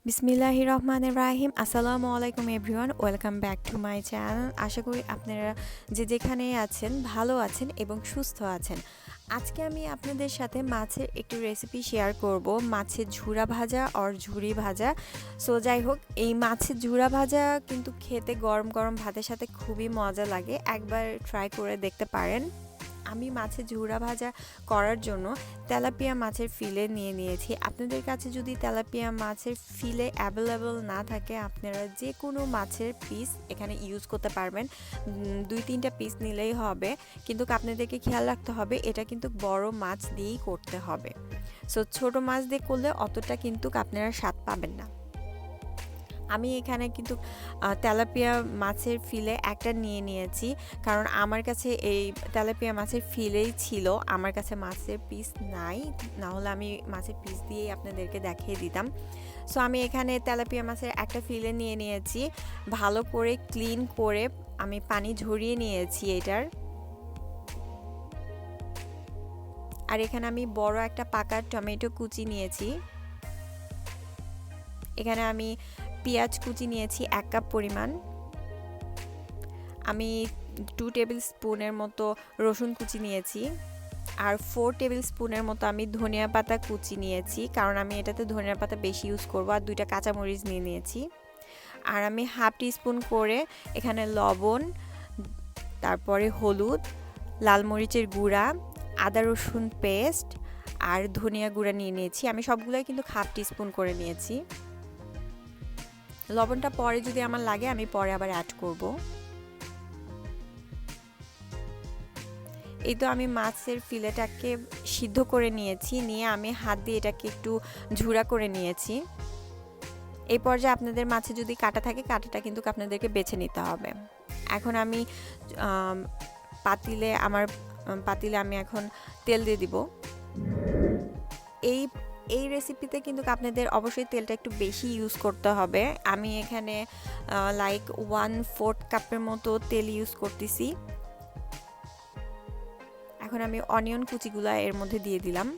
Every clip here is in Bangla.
বিসমিল্লাহির রহমানির রাহিম। আসসালামু আলাইকুম everyone, welcome back to my channel. আশা করি আপনারা যে যেখানেই আছেন ভালো আছেন এবং সুস্থ আছেন। আজকে আমি আপনাদের সাথে মাছের একটি রেসিপি শেয়ার করব, মাছের ঝুরা ভাজা আর ঝুরি ভাজা। সো যাই হোক, এই মাছের ঝুরা ভাজা কিন্তু খেতে গরম গরম ভাতের সাথে খুবই মজা লাগে, একবার ট্রাই করে দেখতে পারেন। আমি মাছের ঝুরা ভাজা করার জন্য তেলাপিয়া মাছের ফিলে নিয়ে নিয়েছি। আপনাদের কাছে যদি তেলাপিয়া মাছের ফিলে অ্যাভেলেবল না থাকে, আপনারা যে কোনো মাছের পিস এখানে ইউজ করতে পারবেন। 2-3টা পিস নিলেই হবে, কিন্তু আপনাদেরকে খেয়াল রাখতে হবে এটা কিন্তু বড় মাছ দিয়েই করতে হবে। সো ছোট মাছ দিয়ে করলে অতটা কিন্তু আপনারা স্বাদ পাবেন না। আমি এখানে কিন্তু তেলাপিয়া মাছের ফিলে একটা নিয়ে নিয়েছি, কারণ আমার কাছে এই তেলাপিয়া মাছের ফিলেই ছিল, আমার কাছে মাছের পিস নাই, না হলে আমি মাছের পিস দিয়েই আপনাদেরকে দেখিয়ে দিতাম। সো আমি এখানে তেলাপিয়া মাছের একটা ফিলে নিয়ে নিয়েছি, ভালো করে ক্লিন করে আমি পানি ঝরিয়ে নিয়েছি এটার। আর এখানে আমি বড় একটা পাকা টমেটো কুচি নিয়েছি। এখানে আমি পেঁয়াজ কুচি নিয়েছি 1 কাপ পরিমাণ। আমি 2 টেবিল স্পুনের মতো রসুন কুচি নিয়েছি, আর 4 টেবিল স্পুনের মতো আমি ধনিয়া পাতা কুচি নিয়েছি, কারণ আমি এটাতে ধনিয়া পাতা বেশি ইউজ করব। আর 2টা কাঁচামরিচ নিয়ে নিয়েছি। আর আমি হাফ টিস্পুন করে এখানে লবণ, তারপরে হলুদ, লাল মরিচের গুঁড়া, আদা রসুন পেস্ট আর ধনিয়া গুঁড়া নিয়ে নিয়েছি। আমি সবগুলোই কিন্তু হাফ টিস্পুন করে নিয়েছি। লবণটা পরে যদি আমার লাগে আমি পরে আবার অ্যাড করব। এই তো আমি মাছের ফিলেটাকে সিদ্ধ করে নিয়েছি, নিয়ে আমি হাত দিয়ে এটাকে একটু ঝুরা করে নিয়েছি। এই পর্যায়ে আপনাদের মাছে যদি কাঁটা থাকে, কাঁটাটা কিন্তু আপনাদেরকে বেছে নিতে হবে। এখন আমি পাতিলে আমি এখন তেল দিয়ে দিব। এই এই রেসিপিতে কিন্তু আপনাদের অবশ্যই তেলটা একটু বেশি ইউজ করতে হবে। আমি এখানে লাইক 1/4 কাপের মতো তেল ইউজ করতেছি। এখন আমি অনিয়ন কুচিগুলো এর মধ্যে দিয়ে দিলাম।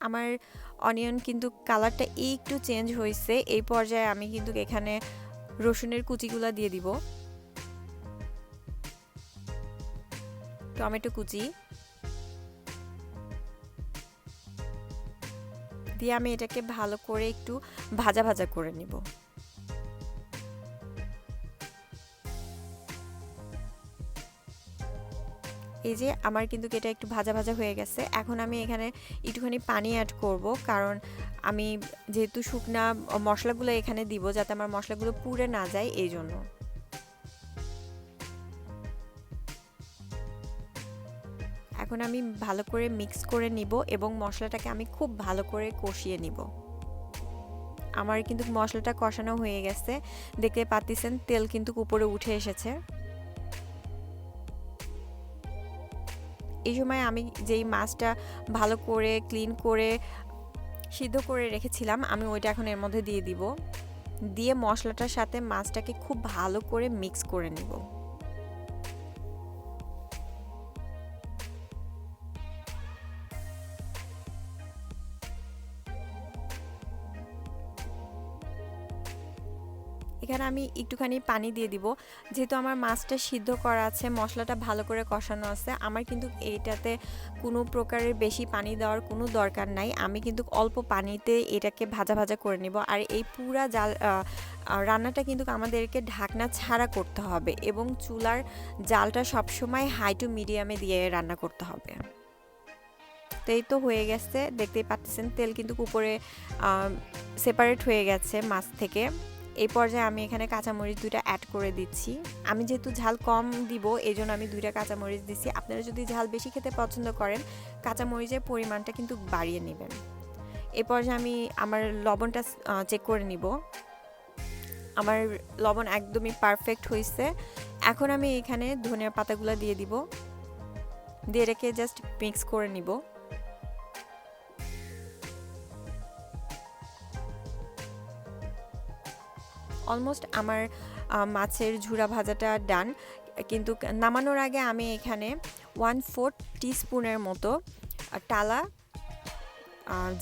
আমার অনিয়ন কিন্তু কালারটা একটু চেঞ্জ হয়েছে। এই পর্যায়ে আমি কিন্তু এখানে রসুনের কুচিগুলো দিয়ে দিব, টমেটো কুচি দিয়ে আমি এটাকে ভালো করে একটু ভাজা ভাজা করে নিব। এই যে আমার কিন্তু এটা একটু ভাজা ভাজা হয়ে গেছে। এখন আমি এখানে একটুখানি পানি অ্যাড করব, কারণ আমি যেহেতু শুকনা মশলাগুলো এখানে দিব, যাতে আমার মশলাগুলো পুড়ে না যায় এই জন্য। এখন আমি ভালো করে মিক্স করে নিব এবং মশলাটাকে আমি খুব ভালো করে কষিয়ে নিব। আমার কিন্তু মশলাটা কষানো হয়ে গেছে, দেখতে পাচ্ছেন তেল কিন্তু উপরে উঠে এসেছে। এই সময় আমি যেই মাছটা ভালো করে ক্লিন করে সিদ্ধ করে রেখেছিলাম, আমি ওইটা এখন এর মধ্যে দিয়ে দিব, দিয়ে মশলাটার সাথে মাছটাকে খুব ভালো করে মিক্স করে নিব। এখানে আমি একটুখানি পানি দিয়ে দিব, যেহেতু আমার মাছটা সিদ্ধ করা আছে, মশলাটা ভালো করে কষানো আছে, আমার কিন্তু এইটাতে কোনো প্রকারের বেশি পানি দেওয়ার কোনো দরকার নাই। আমি কিন্তু অল্প পানিতে এটাকে ভাজা ভাজা করে নিব। আর এই পুরা রান্নাটা কিন্তু আমাদেরকে ঢাকনা ছাড়া করতে হবে এবং চুলার জালটা সবসময় হাই টু মিডিয়ামে দিয়ে রান্না করতে হবে। তো এই তো হয়ে গেছে, দেখতেই পাচ্ছেন তেল কিন্তু উপরে সেপারেট হয়ে গেছে মাছ থেকে। এই পর্যায়ে আমি এখানে কাঁচামরিচ 2টা অ্যাড করে দিচ্ছি। আমি যেহেতু ঝাল কম দিব, এই জন্য আমি 2টা কাঁচামরিচ দিচ্ছি। আপনারা যদি ঝাল বেশি খেতে পছন্দ করেন, কাঁচামরিচের পরিমাণটা কিন্তু বাড়িয়ে নেবেন। এই পর্যায়ে আমি আমার লবণটা চেক করে নিব। আমার লবণ একদমই পারফেক্ট হয়েছে। এখন আমি এখানে ধনিয়া পাতাগুলো দিয়ে দিব, দিয়ে রেখে জাস্ট মিক্স করে নিব। অলমোস্ট আমার মাছের ঝুরা ভাজাটা ডান। কিন্তু নামানোর আগে আমি এখানে 1/4 টিস্পুনের মতো টালা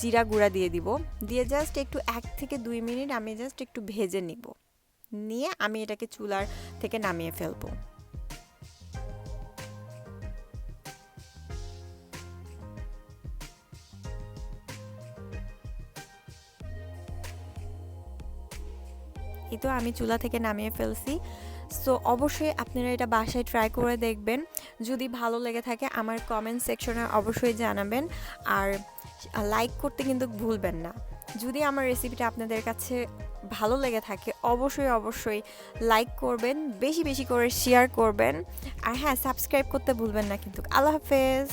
জিরা গুঁড়া দিয়ে দিব, দিয়ে জাস্ট একটু 1 থেকে 2 মিনিট আমি জাস্ট একটু ভেজে নিয়ে আমি এটাকে চুলার থেকে নামিয়ে ফেলবো। এই তো আমি চুলা থেকে নামিয়ে ফেলছি। সো অবশ্যই আপনারা এটা বাসায় ট্রাই করে দেখবেন। যদি ভালো লেগে থাকে আমার কমেন্ট সেকশনে অবশ্যই জানাবেন, আর লাইক করতে কিন্তু ভুলবেন না। যদি আমার রেসিপিটা আপনাদের কাছে ভালো লেগে থাকে অবশ্যই লাইক করবেন, বেশি বেশি করে শেয়ার করবেন, আর হ্যাঁ সাবস্ক্রাইব করতে ভুলবেন না কিন্তু। আল্লাহ হাফেজ।